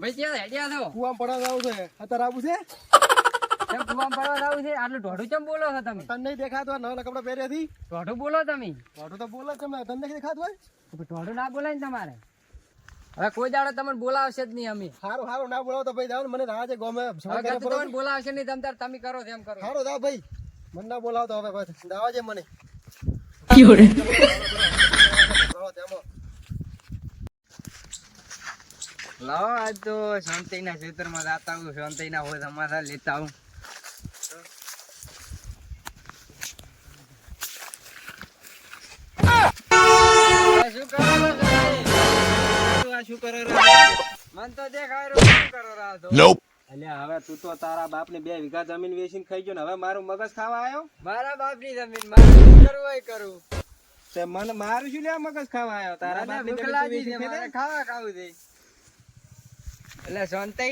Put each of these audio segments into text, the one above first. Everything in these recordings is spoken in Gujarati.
ભાઈ ક્યાં હેડ્યા છો? કુવામાં પડવા જાવ છે અત્યારે આવું છે કેમ કુવામાં પડવા જાવ છે? આટલું ઢોઢું કેમ બોલો છો તમે? તને નહીં દેખાતો નવા કપડા પહેર્યાથી ઢોઢું બોલો તમે? મોઢું તો બોલે છે તને નહીં દેખાતું હોય ઢોઢું ના બોલાય ને તમારે. હવે કોઈ દાડો તમને બોલાવશે જ નહીં અમે. સારું સારું ના બોલાવો તો ભાઈ જાવ મને રાહ છે ગમે હવે તમને બોલાવશે નહીં તમ તાર તમે કરો એમ કરો. સારું જાવ ભાઈ મને ના બોલાવતો હવે બસ દાવા છે મને લાવો આજ તો શાંતિના ક્ષેત્રમાં જાતા આવું, શાંતિના હોય સમાચાર લેતા આવું. શું કરો છો? શું કરો મન તો દેખાય રહ્યો શું કરો રહ્યા છો? અલ્યા હવે તું તો તારા બાપ ને 2 વીઘા જમીન વેચીને ખાઈ ગયો ને હવે મારું મગજ ખાવા આવ્યો. મારા બાપની જમીન મારે શું કરવું હોય કરું. તે મને મારું શું લે મગજ ખાવા આવ્યો તારા બાપ ની ભૂખ લાગી છે, મારે ખાવા ખાવું છે. એટલે શાંતિ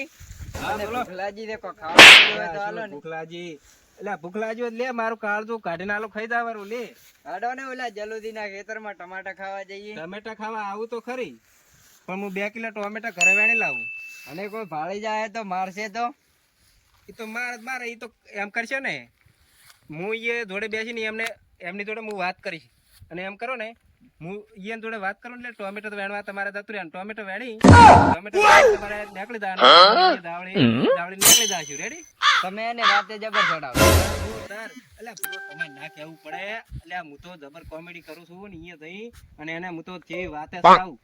અને ભૂખ લાગી છે, કોઈ ખાવા હોય તો હાલો ને. ભૂખલાજી એટલે ભૂખલાજી લે મારું કાળજું કાઢીને આલો ખાઈ જાવાનું લે. હાડો ને ઓલા જલુદી ના ખેતરમાં ટમાટા ખાવા જઈએ. ટમેટા ખાવા આવું તો ખરી પણ હું 2 કિલો ટમેટા ઘરે વેણી લાવું. અને કોઈ ભાળી જાય તો મારશે તો? એ તો મારે એ તો એમ કરશે ને હું એ જોડે બેસીને એમની જોડે હું વાત કરીશ અને એમ કરો ને હું એ જોડે વાત કરું એટલે ટોમેટો તો વેણવા તમારે જતું રહ્યા. ટોમેટો વેણી તમારે નીકળી જવાનું, દાવડી નીકળી જશું. રેડી? તમે એને રાતે જબર ચડાવો. એટલે તમારે ના કહેવું પડે. એટલે હું તો જબર કોમેડી કરું છું ને અહીંયા જઈ અને એને હું તો જેવી વાતે ચડાવું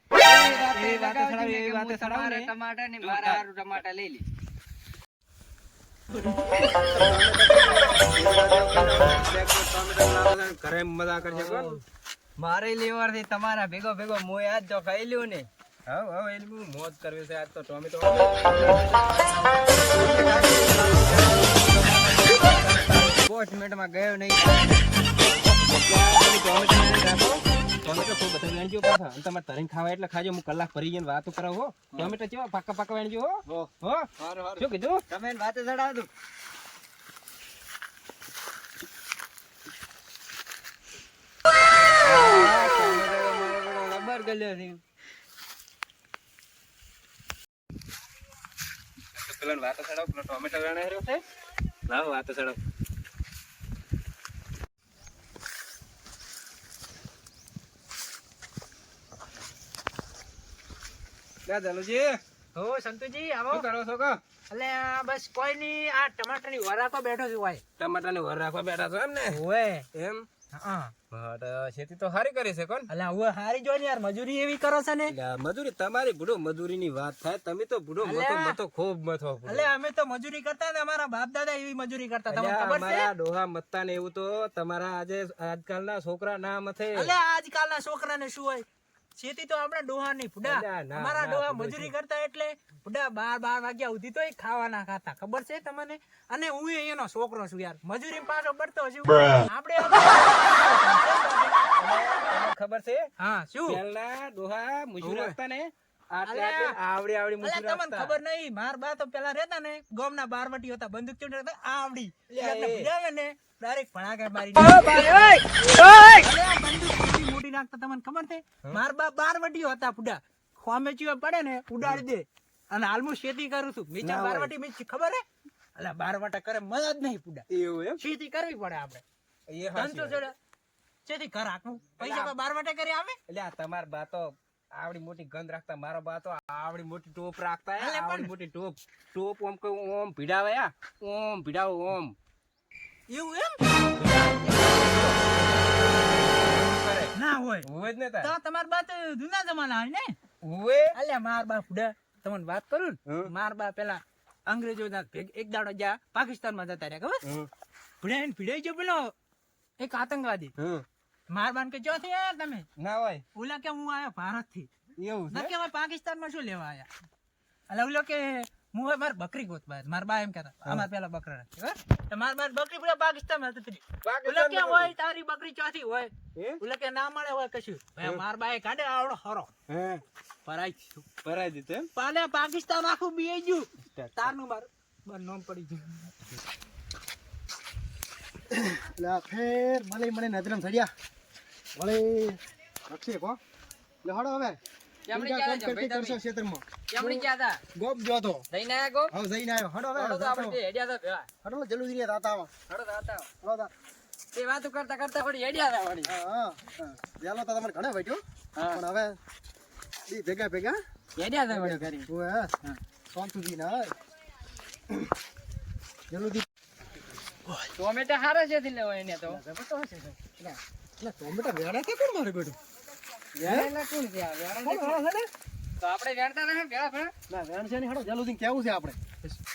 એવી વાતે ચડાવું ને ટમાટા ને મારા હારું ટમાટા લઈ લે. ઘરે મજા કરશે કોણ? મારે લેવર થી તમારા ભેગો ભેગો મોય આજ તો ખાઈ લ્યું ને. હવે એની મોજ કરવી છે આજ તો. ટોમેટો 5 મિનિટમાં ગયો નહીં. ટોમેટો ખૂબ બધા વેણજો પાછા અને તમારે તરીને ખાવા એટલે ખાજો. હું કલાક ભરી જઈને વાતો કરાવો. ટોમેટો કેવા પાકા પાકા વેણજો હો. શું કીધું? તમે વાતે ચડાવ દો. રબર ગલ્યો છે. પેલા વાતો ચડાવ. પેલો ટોમેટો વેણે રહ્યો છે. લાવો વાતો ચડાવ. જલુજી હો સંતુજી આવો. શું કરો છો કો? એટલે બસ કોઈ ની આ ટમાટર ની વરાકો બેઠો છું ભાઈ. ટમાટા ની વર રાખવા બેઠા છો એમ ને? ઓય એમ હા. ખેતી તો સારી કરી છે કોણ? એટલે હવે હારી જો ને યાર, મજૂરી એવી કરો છે ને. મજૂરી તમારી બુડો મજૂરી ની વાત થાય. તમે તો બુડો મતો ખૂબ મથો. એટલે અમે તો મજૂરી કરતા ને, અમારા બાપ દાદા એવી મજૂરી કરતા. તમને ખબર છે? અમારા ડોહા મત્તા ને એવું તો તમારા આજકાલના છોકરા ના મથે. એટલે આજકાલના છોકરાને શું હોય, ખેતી તો આપણા ડોહા ની ફુડા. અમારા ડોહા મજૂરી કરતા એટલે ફુડા 12 વાગ્યા સુધી તો ખાવાના ખાતા. ખબર છે તમને? અને હું એનો છોકરો છું યાર, મજૂરી પાછો પડતો છું. આપણે ખબર છે? હા શું પહેલા ડોહા મજૂરી રાખતા ને આવડી મજૂરી તમને ખબર નહીં? માર બા તો પેલા રહેતા ને ગામના બારવટી હતા, બંદૂક ચૂંટતા આવડી ભજાવે ને ડાયરેક્ટ ભણાકે મારી મોટી નાખતા. તમને ખબર છે? માર બા બારવટીઓ હતા ફુડા. ખોમે ચીવે પડે ને ઉડાડી દે. અને હાલ હું ખેતી કરું છું. નીચે બારવટી મીચ ખબર હે? એટલે બારવટા કરે મજા જ નહીં ફુડા. એવું એમ? ખેતી કરવી પડે આપણે. ખેતી કર આખું પૈસા બારવટા કરી આવે. એટલે આ તમાર બા તો આવડી મોટી ગંધ રાખતા. મારો બા તો આવડી મોટી ટોપ રાખતા. આવડી મોટી ટોપ ઓમ ઓમ ભીડાવે. ઓમ ભીડાવો ઓમ. એવું એમ ના હોય? હોય જ ને તાર. તો તમાર બા તો જૂના જમાના ને હોય. અલ્યા માર બા ફુડા તમને વાત કરું ને, માર બા પેલા અંગ્રેજો એક દાડો જ્યાં પાકિસ્તાન માં જતા રહ્યા. ખબર? ભીડાઈ ગયો પેલો એક આતંકવાદી. માર બાન કે ચોથી આયા તમે? ના હોય. ઓલા કે હું આયો ભારત થી. એવું ના કે પાકિસ્તાન માં શું લેવા આયા? એટલે ઓલો કે હું માર બકરી ગોતવા. માર બા એમ કહેતા અમાર પેલા બકરા રાખે. માર બકરી પૂરા પાકિસ્તાન માં હતી. ઓલા કે હોય તારી બકરી ચોથી હોય? ઓલા કે ના મળે હોય કશું. માર બા એ કાઢે આવડો હરો ભરાઈ દીધું એમ? પાલે પાકિસ્તાન આખું બીઈ ગયું. તારનું માર નોમ પડી ગયું. મને નજરમ ચડ્યા વળે રક્ષે કો લે હડો હવે ચમડી ઊંધા ક્યાં કામ કરતી છે ભાઈ કરશો તમે? ક્ષેત્રમાં. ચમડી ક્યાં હતા? ગોપ ગયો તો. જઈને આયા ગો? હવે જઈને આવ્યો. હડો હવે હળો તો જાતો. આપણે બે હેડ્યા હતા ભેળા. હડો જલ્દી રે રાતા આવો. હળો તો હતા. હડો તા. તે વાતો કરતા કરતા વળી હેડ્યા હતા વળી. હા. વેલો તો તમને ઘણા વાટ્યો. હા. પણ હવે ઈ ભેગા ભેગા હેડ્યા હતા વળી ઘરે. ઓએ હા. શાંતિથી ના જલ્દી ટોમેટા હારા છે થી લેવા એને તો. એટલે ટોમેટા વેડા છે કોણ મારે બેટું? વેણેલા કોણ છે આ? વેણેલા કોણ વેડા છે ને? તો આપણે વેણતા નહીં ભેળા ભેળા? ના વેણ છે ને હડો જલ્દી કેવું છે આપણે?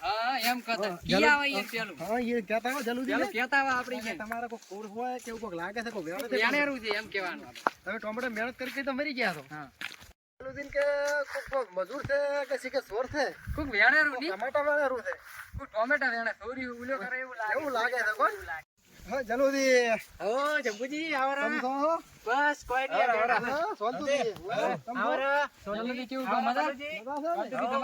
હા એમ કહેતા. હા, ઈ આવે ઈ પેલું. હા એ કહેતા હો જલ્દી પેલું કહેતા આવે આપણી છે. તમારા કોઈ કોર હોય કે એવું કોઈક લાગે છે કોઈ વેણ છે વેણેરું છે એમ કહેવાનું. તમે ટોમેટા મહેનત કરી તો મરી ગયા તો હા. જલ્દી કે કોઈક મજૂર છે કે શીખે સોર છે કોક વેણેરું નહીં. ટમાટા વેણેરું છે કોક ટોમેટા વેણે સોરી ઉલ્યો કરે એવું લાગે. એવું લાગે છે કોણ? હા જલ્દી ઓ જંબુજી આવરા સમજો બસ કોઈ નહીં આવરા હા શાંતિથી આવરા જલ્દી કેવું કામ હતા?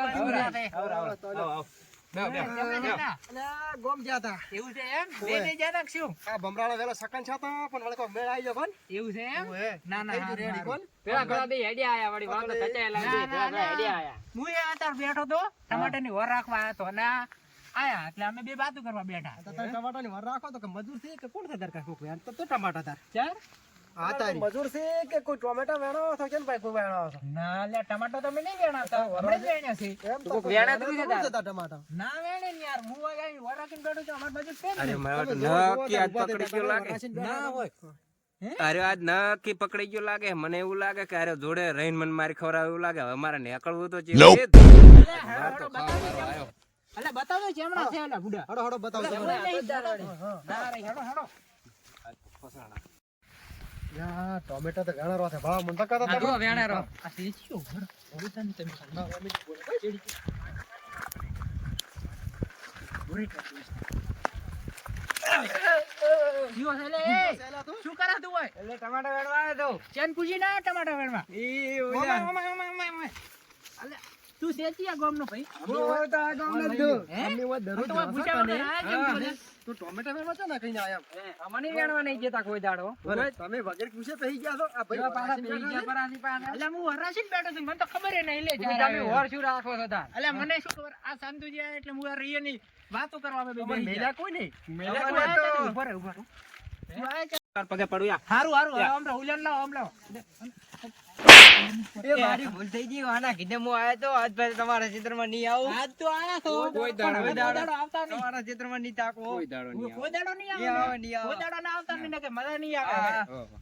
ગોમ ગયા હતા એવું છે એમ બે નહીં જાતા કે શું આ ભમરાળા વેલો સકન છાતા પણ વળે કોઈ મેળ આવી ગયો કોણ એવું છે એમ ઓએ. ના ના થઈ ગયું રેડી કોણ ભેળા ભેળા બે હેડ્યા આયા વળી વાતો ખચાયેલા બે ભેળા ભેળા હેડ્યા આયા. હું એ અત્યારે બેઠો તો ટમાટાની વર રાખવા આવ્યો તો અને આયા એટલે અમે બે વાતો કરવા બેઠા તો તમે ટમાટાની વાર રાખો તો કે મજૂર છે કે કોણ છે દરકાર કોક વેણ તો ટમાટા તાર ચાર આ તારી મજૂર છે કે કોઈ ટોમેટા વેણો છો કેમ ભાઈ કોઈ વેણો છો ના લે ટમાટો તમે નહીં વેણાતા હમણાં જ વેણ્યા છે એમ તો કોક વેણા તો છે તાર. જતા ટમાટા ના વેણે ને યાર હું અહીં વર રાખીને બેઠો છું અમારી બાજુ પેન અરે મારા તમે નક્કી આજ જોવો તો પકડી ગયો લાગે ના હોય અરે આજ નક્કી પકડી ગયો લાગે મને એવું લાગે કે અરે જોડે રહીને મને મારી ખવડાવે એવું લાગે હવે મારે નીકળવું તો છે અલે બતાવો ચેમડા છે અલા બુડા હડો હડો બતાવો અલે, તમે. નહીં તાર વળી. ના રે હેડો હેડો યા ટોમેટા તો વેણો છે ભાવ મને તકા તો આ જો વેણેરો. આ શેચીઓ ભર ઓરિતા ની તમે ખાના જીવો છે લે એ. શું કરા તું હોય એટલે ટમાટા વેણવા આવ્યો તો. ચેન પૂછી ના ટમાટા વેણવા ઈ ઓમાય, ઓલા. ઓમાય, ઓમાય, ઓમાય, ઓમાય. અલે તું શેચીયા ગામનો ભાઈ હું તો આ ગામ ન છું. હે? આમની વાત દરરોજ તો આ જલસા ભૂસા કરે. વગર આયા કેમ હા, બોલે? તું ટોમેટા વેણવા છે ને કઈ ના આયા એમ. અમને વેણવા નહીં દેતા કોઈ દાડો. બોલે, તમે વગર પૂછે પહી ગયા છો આ એવા પાછા ભાઈ પેલી ગયા પરાથી પાછા. અલે હું હરાશી જ બેઠો છું મને તો ખબર ય નહીં લે તમે જ્યારે હોર શું રાખો છો તાર? અલે મને શું ખબર આ સાંતુજી આયા એટલે હું આ રહીએ નહીં વાતો કરવા અમે બે બેહી મેલા ગયા. કોઈ નહીં મેલા અમારે કોઈ આયા તો- નથી. ઉભા રહો, ઉભા રહો. તું આયા છે? પગે પડું યા હારું હારું હવે આમ રહો, ઉલેન લાવો આમ લાવો. એ મારી ભૂલ થઈ ગઈ. આના કીધે હું આયો તો આજ ભાઈ તમારા ક્ષેત્રમાં નહીં આવું. આજ તો આયા છો કોઈ દાડો પણ હવે નહીં. કોઈ દાડો આવતા નહીં. તમારા ક્ષેત્રમાં નહીં તાકો. કોઈ દાડો નહીં આવે. કોઈ દાડો નહીં નહીં આવે, આવે નહીં ને. આવે. કોઈ દાડો ના આવતા નહીં ને કે મજા નહીં હા. આવે ઓહો.